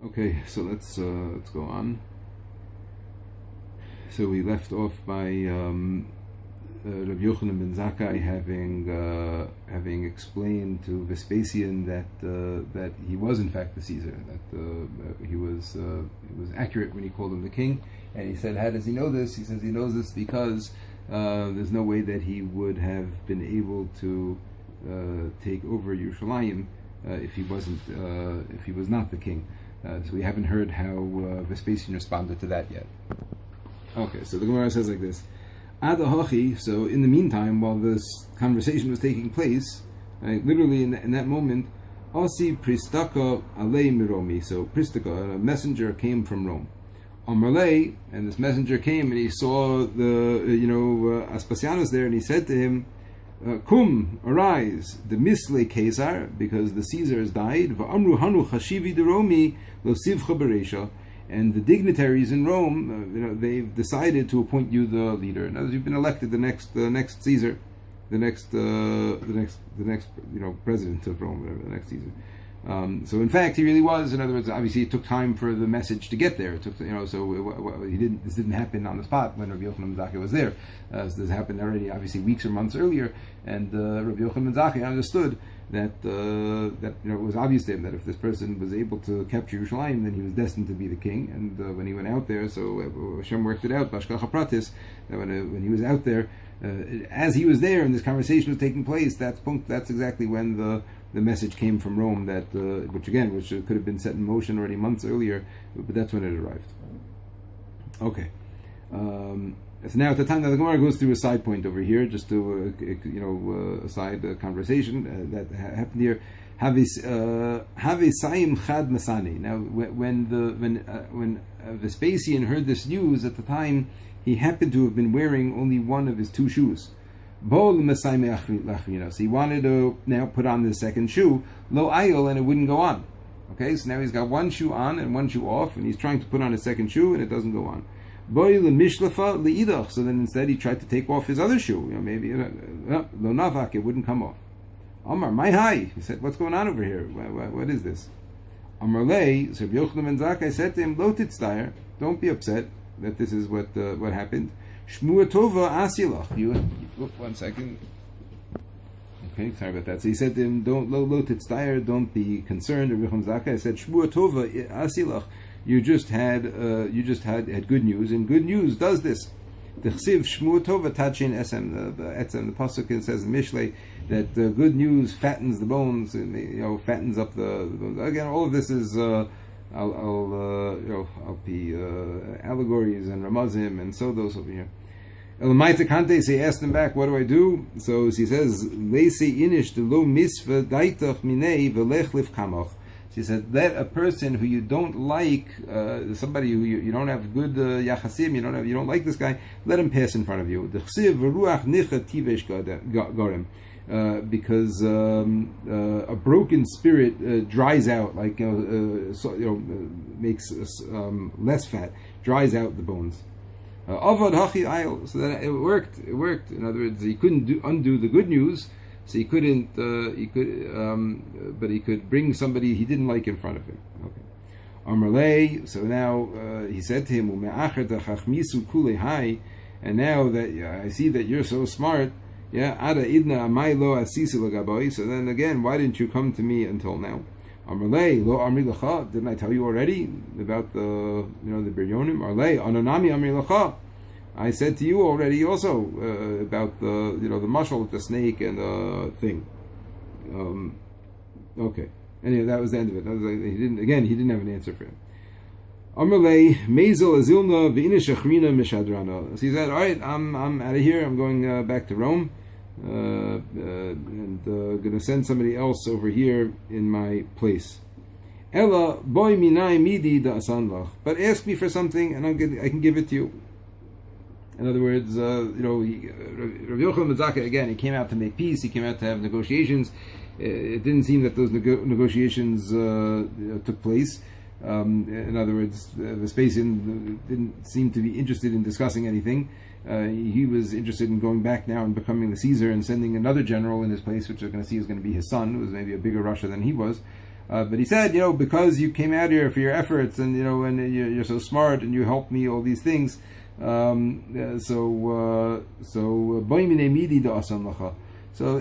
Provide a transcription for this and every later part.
Okay, so let's go on. So we left off by Rabbi Yochanan ben Zakkai having explained to Vespasian that he was in fact the Caesar, that he was accurate when he called him the king. And he said, how does he know this? He says he knows this because there's no way that he would have been able to take over Yerushalayim if he was not the king. So we haven't heard how Vespasian responded to that yet. Okay, so the Gemara says like this: Adahachi. So in the meantime, while this conversation was taking place, literally in that moment, Asi Pristaka alei miromi. So Pristaka, a messenger came from Rome. Amarlei, and this messenger came and he saw the Aspasianus there, and he said to him, "Kum, arise, the misle Caesar, because the Caesar has died. Va'amru hanu chashivi de Romi lo sivcha bereisha." And the dignitaries in Rome, they've decided to appoint you the leader. And as you've been elected the next Caesar, the next president of Rome, whatever, the next Caesar. So in fact, he really was. In other words, obviously, it took time for the message to get there. It took, he didn't. This didn't happen on the spot when Rabbi Yochanan ben Zakkai was there. So this happened already, obviously, weeks or months earlier. And Rabbi Yochanan ben Zakkai understood that it was obvious to him that if this person was able to capture Yerushalayim, then he was destined to be the king. And when he went out there, so Hashem worked it out. Bashkacha pratis, that when he was out there, as he was there and this conversation was taking place, that's exactly when the message came from Rome, which could have been set in motion already months earlier, but that's when it arrived. Okay. So now at the time that the Gemara goes through a side point over here, just to a side conversation that happened here. Have Saim Chad Masani. Now, when Vespasian heard this news at the time, he happened to have been wearing only one of his two shoes. So he wanted to now put on the second shoe, lo ayol, and it wouldn't go on. Okay, so now he's got one shoe on and one shoe off, and he's trying to put on his second shoe, and it doesn't go on. So then instead he tried to take off his other shoe. Maybe lo navak, it wouldn't come off. Amar, my hi. He said, what's going on over here? What is this? Amar lei. So Yochanan ben Zakkai said to him, lo titztayer, don't be upset that this is what happened. Shmua tova asilach. You one second. Okay, sorry about that. So he said to him, don't lo titztayer, don't be concerned. Rabbi Yochanan ben Zakkai said, Shmua tova asilach. You just had good news, and good news does this. The chsiv shmua tova tachin esem. The pasuk says in Mishlei that good news fattens the bones, and fattens up the bones. Again, all of this is I'll be allegories and ramazim and sodos over here. Elamaita kante, so he asked him back, what do I do? So he says, leisi inish de lo misva daitach minei velech lif kamach. She said, let a person who you don't like, somebody who you don't have good yachasim, you don't like this guy, let him pass in front of you. Because a broken spirit dries out, makes less fat, dries out the bones. So that it worked. In other words, he couldn't undo the good news. So he couldn't. But he could bring somebody he didn't like in front of him. Okay. Amarlei. So now he said to him, and now that I see that you're so smart, yeah. Ada idna amaylo asisi lagaboy. So then again, why didn't you come to me until now? Amarlei lo amri lacha. Didn't I tell you already about the biryonim? Amarlei ananami amri lacha. I said to you already also about the mushal with the snake and the thing. Okay. Anyway, that was the end of it. He didn't have an answer for him. Amalei Mazel Azilna V'inish Achrina Mishadrana. So he said, all right, I'm out of here. I'm going back to Rome, and going to send somebody else over here in my place. Ella boy minai midi da asanlach. But ask me for something, and I can give it to you. In other words, Rabbi Yochanan ben Zakkai, again, he came out to make peace. He came out to have negotiations. It didn't seem that those negotiations took place. In other words, Vespasian didn't seem to be interested in discussing anything. He was interested in going back now and becoming the Caesar and sending another general in his place, which we're going to see is going to be his son, who was maybe a bigger Russia than he was. But he said, because you came out here for your efforts, and and you're so smart, and you helped me all these things. So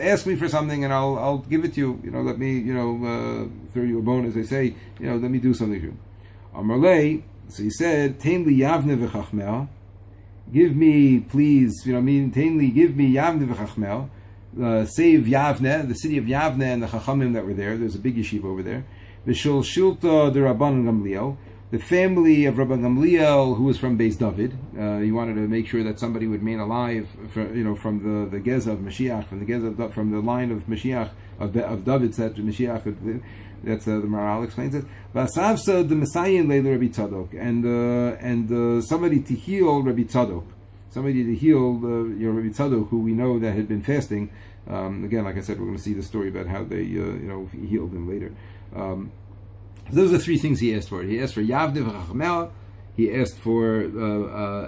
ask me for something, and I'll give it to you. Let me throw you a bone, as they say. Let me do something for you. Amarlei. So he said, "Tain li yavne v'chachmel." Give me, please. Tain li, give me yavne v'chachmel. Save Yavne, the city of Yavne, and the Chachamim that were there. There's a big yeshiva over there. V'shul shilta de Rabban Gamliel, the family of Rabban Gamliel, who was from Beis David. He wanted to make sure that somebody would remain alive, from the Geza of Mashiach, from the line of Mashiach of David, that Mashiach. That's the Maral explains it. V'asavsa the Messiah leila Rabbi Tzadok, and somebody to heal Rabbi Tzadok. Somebody to heal Rabbi Tzadok, who we know that had been fasting. Again, like I said, we're going to see the story about how they healed him later. Those are three things he asked for. He asked for Yavne v'Chachmel. He asked for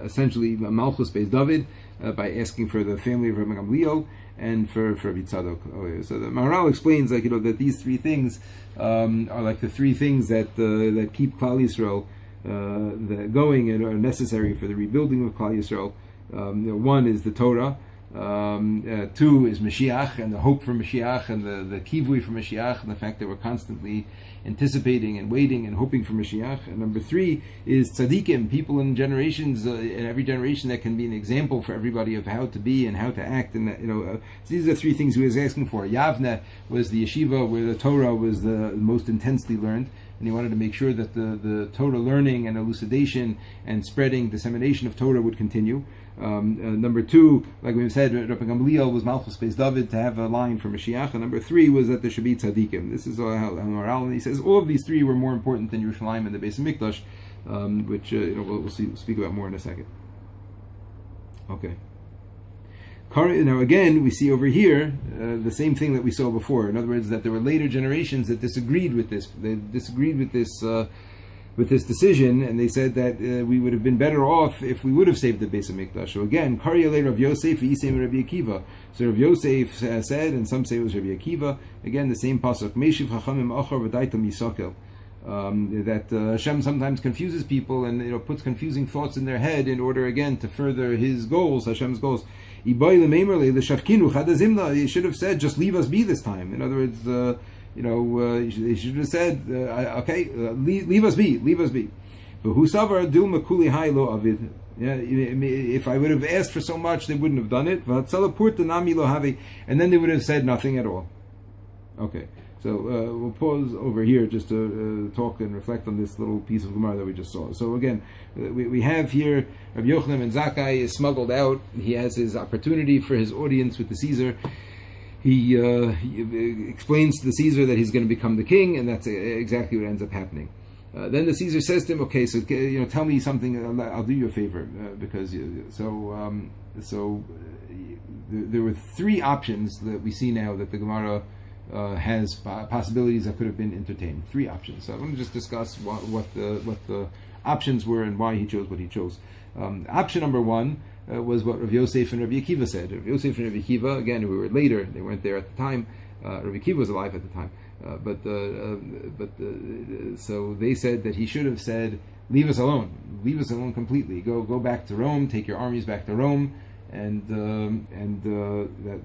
essentially Malchus Beis David by asking for the family of Rabbi Gamliel and for Rabbi Tzadok. So the Maharal explains that these three things are like the three things that keep Klal Yisrael going and are necessary for the rebuilding of Klal Yisrael. One is the Torah, two is Mashiach and the hope for Mashiach and the kivui for Mashiach and the fact that we're constantly anticipating and waiting and hoping for Mashiach. And number three is tzaddikim, people in generations, in every generation that can be an example for everybody of how to be and how to act. And so these are the three things he was asking for. Yavne was the yeshiva where the Torah was the most intensely learned. And he wanted to make sure that the Torah learning and elucidation and spreading, dissemination of Torah would continue. Number two, like we said, Rabbi Gamliel was Malchus Beis David to have a line for Mashiach. And number three was that there should be tzaddikim. This is how Maharal, and he says all of these three were more important than Yerushalayim and the Beis Hamikdash, which we'll speak about more in a second. Okay. Now again, we see over here the same thing that we saw before. In other words, that there were later generations that disagreed with this. They disagreed with this decision, and they said that we would have been better off if we would have saved the Beis Hamikdash. So again, Karya le Rav Yosef v'Isem Rabbi Akiva. So Rav Yosef said, and some say it was Rabbi Akiva. Again, the same pasuk. Meishiv Chachamim Achar v'Daitam Yisakel. That Hashem sometimes confuses people and puts confusing thoughts in their head in order again to further His goals, Hashem's goals. He should have said, "Just leave us be this time." In other words, he should have said, "Okay, leave us be, leave us be." If I would have asked for so much, they wouldn't have done it. And then they would have said nothing at all. Okay. So we'll pause over here just to talk and reflect on this little piece of Gemara that we just saw. So again, we have here Rabbi Yochanan ben Zakkai is smuggled out. He has his opportunity for his audience with the Caesar. He explains to the Caesar that he's going to become the king, and that's exactly what ends up happening. Then the Caesar says to him, "Okay, so tell me something. I'll do you a favor because there were three options that we see now that the Gemara has possibilities that could have been entertained. Three options. So I want to just discuss what the options were and why he chose what he chose. Option number one was what Rav Yosef and Rabbi Akiva said. Rav Yosef and Rabbi Akiva, again, who were later, they weren't there at the time. Rabbi Akiva was alive at the time, so they said that he should have said, "Leave us alone completely. Go back to Rome. Take your armies back to Rome, and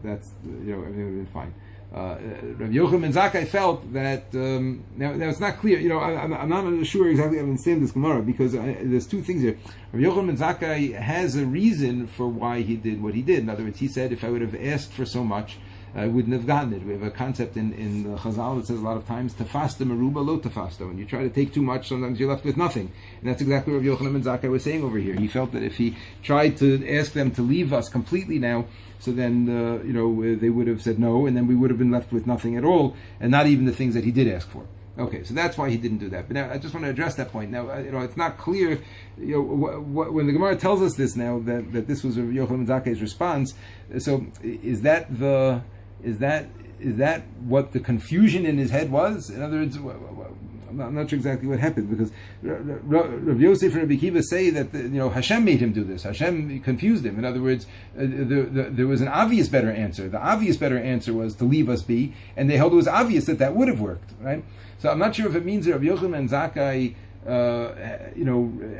that's everything would have been fine." Rabbi Yochanan ben Zakkai felt that now it's not clear. I'm not sure exactly. I understand this Gemara because there's two things here. Rabbi Yochanan ben Zakkai has a reason for why he did what he did. In other words, he said, "If I would have asked for so much, I wouldn't have gotten it." We have a concept in the Chazal that says a lot of times, "Tafasta meruba lo tafasta." When you try to take too much, sometimes you're left with nothing. And that's exactly what Rabbi Yochanan ben Zakkai was saying over here. He felt that if he tried to ask them to leave us completely now, so then they would have said no, and then we would have been left with nothing at all, and not even the things that he did ask for. Okay, so that's why he didn't do that. But now I just want to address that point. Now, it's not clear. When the Gemara tells us this now that this was Rabbi Yochanan ben Zakkai's response. So is that what the confusion in his head was? In other words, I'm not sure exactly what happened, because Rav Yosef and Rabbi Akiva say that Hashem made him do this. Hashem confused him. In other words, there was an obvious better answer. The obvious better answer was to leave us be, and they held it was obvious that would have worked, right? So I'm not sure if it means that Rabbi Yochanan and Zakkai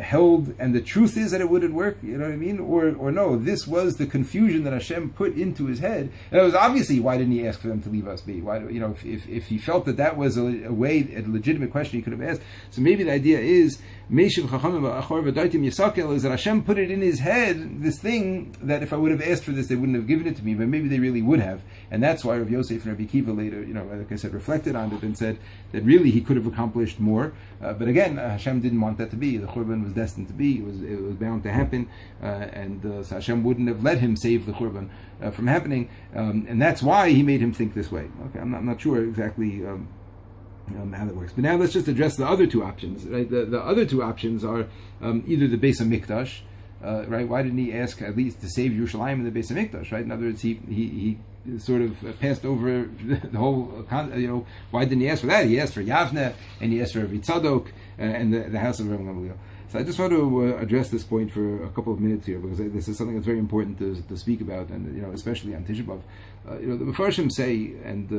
held, and the truth is that it wouldn't work, you know what I mean? Or no, this was the confusion that Hashem put into his head. And it was obviously, why didn't he ask for them to leave us be? Why, if he felt that was a legitimate question he could have asked. So maybe the idea is, is that Hashem put it in his head, this thing, that if I would have asked for this, they wouldn't have given it to me, but maybe they really would have. And that's why Rav Yosef and Rabbi Akiva later, like I said, reflected on it and said that really he could have accomplished more. But again, Hashem didn't want that to be. The Churban was destined to be. It was bound to happen, and so Hashem wouldn't have let him save the Churban from happening, and that's why he made him think this way. Okay, I'm not sure exactly how that works. But now let's just address the other two options. Right, the other two options are either the Beis HaMikdash. Right? Why didn't he ask at least to save Yerushalayim in the Beis HaMikdash? Right? In other words, he sort of passed over the whole. Why didn't he ask for that? He asked for Yavne, and he asked for Tzadok and the house of Rabbi Gamliel. So I just want to address this point for a couple of minutes here, because this is something that's very important to speak about, and especially on Tisha B'Av. The Mefarshim say, and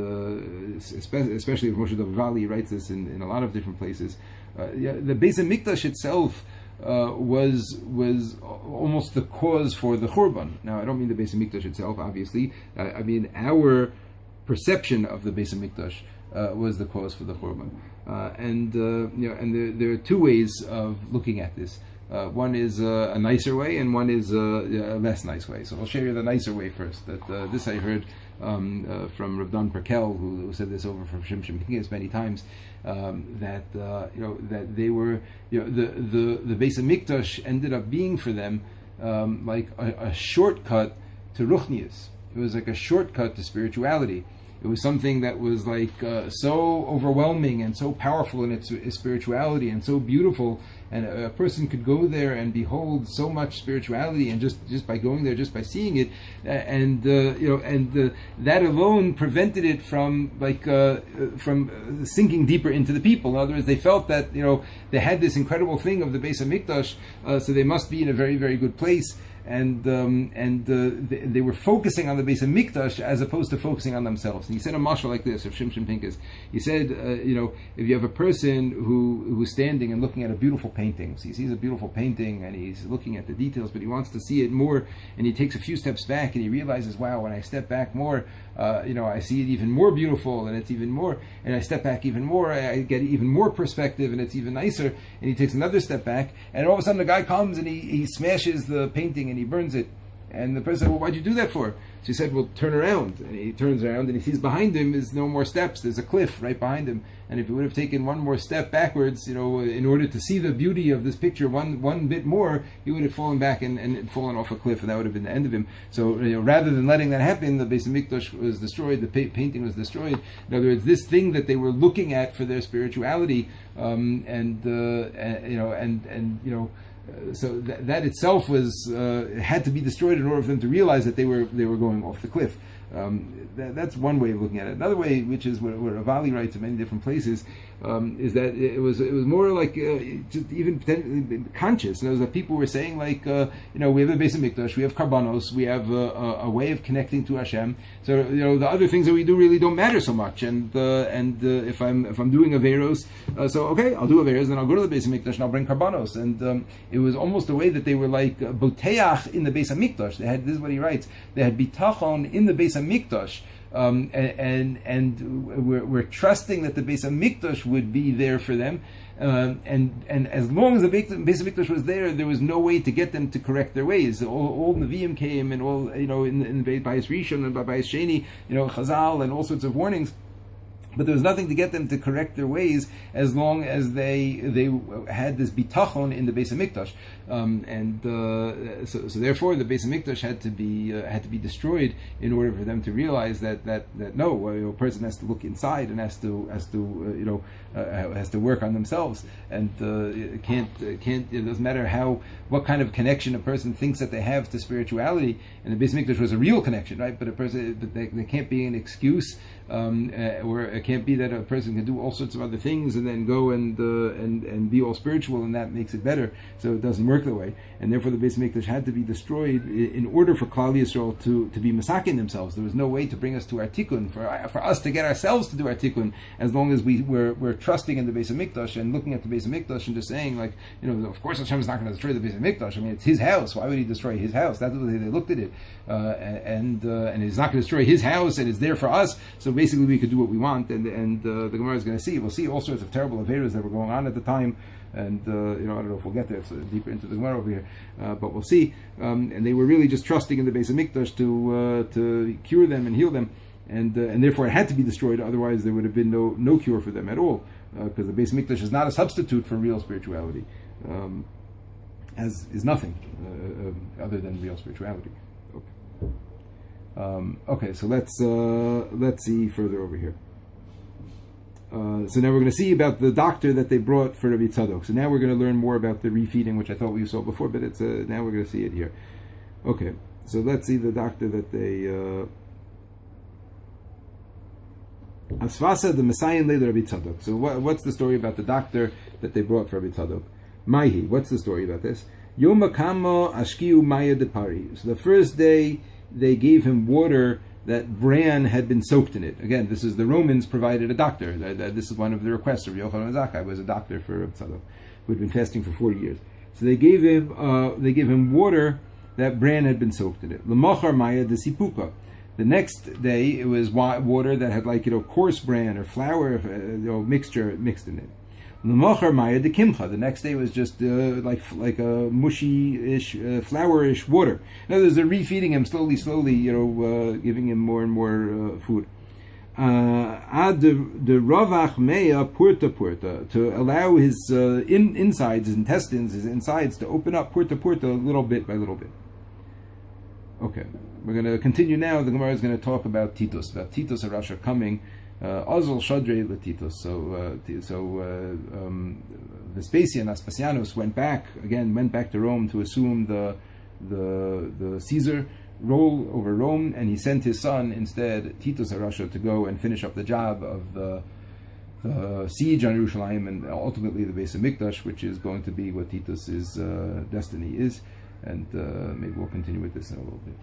especially if Moshe David Vali writes this in a lot of different places, the Beis HaMikdash itself was almost the cause for the Churban. Now, I don't mean the Beis HaMikdash itself, obviously. I mean our perception of the Beis HaMikdash was the cause for the Churban. And there are two ways of looking at this. One is a nicer way, and one is a less nice way. So I'll share you the nicer way first. That this I heard from Rav Dan Perkel, who said this over from Shimshon Pinkus many times. That they were the Beis HaMikdash ended up being for them like a shortcut to Ruchnius. It was like a shortcut to spirituality. It was something that was like so overwhelming and so powerful in its spirituality and so beautiful, and a person could go there and behold so much spirituality, and just by going there, just by seeing it, and that alone prevented it from from sinking deeper into the people. In other words, they felt that they had this incredible thing of the Beis HaMikdash, so they must be in a very, very good place. And they were focusing on the Beis HaMikdash as opposed to focusing on themselves. And he said a mashal like this of Shimshon Pinkus. He said, if you have a person who's standing and looking at a beautiful painting, so he sees a beautiful painting and he's looking at the details, but he wants to see it more, and he takes a few steps back and he realizes, wow, when I step back more, I see it even more beautiful, and it's even more, and I step back even more, I get even more perspective, and it's even nicer, and he takes another step back, and all of a sudden the guy comes and he smashes the painting and he burns it. And the person said, well, why'd you do that for? She said, well, turn around. And he turns around and he sees behind him is no more steps. There's a cliff right behind him. And if he would have taken one more step backwards, in order to see the beauty of this picture one bit more, he would have fallen back and fallen off a cliff, and that would have been the end of him. So rather than letting that happen, the Beis HaMikdash was destroyed, the painting was destroyed. In other words, this thing that they were looking at for their spirituality, so that itself was had to be destroyed in order for them to realize that they were going off the cliff. That's one way of looking at it. Another way, which is what Ravali writes in many different places, is that it was more like just even conscious. And it was that people were saying like, we have the Beis HaMikdash, we have Karbanos, we have a way of connecting to Hashem. So the other things that we do really don't matter so much. And if I'm doing Averos, so okay, I'll do Averos, then I'll go to the Beis HaMikdash and I'll bring Karbanos. And it was almost a way that they were like boteach in the Beis HaMikdash. This is what he writes. They had bitachon in the Beis HaMikdash. And we're trusting that the Beis HaMikdash would be there for them, and as long as the Beis HaMikdash was there was no way to get them to correct their ways. All Nevi'im came, and all in Bayis Rishon and Bayis Sheni, Chazal and all sorts of warnings. But there was nothing to get them to correct their ways as long as they had this bitachon in the Beis HaMikdash, so therefore the Beis HaMikdash had to be destroyed in order for them to realize that no, a person has to look inside and has to work on themselves, and it doesn't matter what kind of connection a person thinks that they have to spirituality. And the Beis HaMikdash was a real connection, right? But there can't be an excuse or it can't be that a person can do all sorts of other things and then go and be all spiritual, and that makes it better. So it doesn't work that way, and therefore the Beis Mikdash had to be destroyed in order for Klal Yisrael to be masakin themselves. There was no way to bring us to our tikkun, for us to get ourselves to do our tikkun, as long as we're trusting in the Beis Mikdash and looking at the Beis Mikdash and just saying, like, of course Hashem is not going to destroy the Beis Mikdash. I mean, it's His house. Why would He destroy His house? That's the way they looked at it, and He's not going to destroy His house, and it's there for us. So basically, we could do what we want, and the Gemara is going to see. We'll see all sorts of terrible averas that were going on at the time. And I don't know if we'll get there. It's deeper into the Gemara over here, but we'll see. And they were really just trusting in the Beis Hamikdash to cure them and heal them, and therefore it had to be destroyed. Otherwise, there would have been no cure for them at all, because the Beis Hamikdash is not a substitute for real spirituality, as is nothing other than real spirituality. Okay, so let's see further over here. So now we're going to see about the doctor that they brought for Rabbi Tzadok. So now we're going to learn more about the refeeding, which I thought we saw before, but it's now we're going to see it here. Okay, so let's see the doctor that they... Asfasa the Messiah Leila Rabbi Tzadok. So what's the story about the doctor that they brought for Rabbi Tzadok? Maihi, what's the story about this? Yom Kamo Ashkiu Maya Depari. So the first day they gave him water that bran had been soaked in it. Again, this is the Romans provided a doctor. This is one of the requests of Yochanan Zakkai, was a doctor for Rabbi Tzadok, who had been fasting for 40 years. So they gave him water that bran had been soaked in it. L'machar maya desipuka. The next day it was water that had coarse bran or flour mixture mixed in it. L'machar maya de kimcha. The next day was just like a mushy-ish, flour-ish water. In other words, they're refeeding him slowly, giving him more and more food. Ad de ravach meya purta purta, to allow his insides, his intestines, his insides to open up purta purta little bit by little bit. Okay, we're going to continue now. The Gemara is going to talk about Titus Arasha coming. Ozol Shadre Latitos. So Vespasian, Aspasianus went back to Rome to assume the Caesar role over Rome, and he sent his son instead, Titus Arasha, to go and finish up the job of the siege on Jerusalem and ultimately the Beis Hamikdash, which is going to be what Titus's destiny is. And maybe we'll continue with this in a little bit.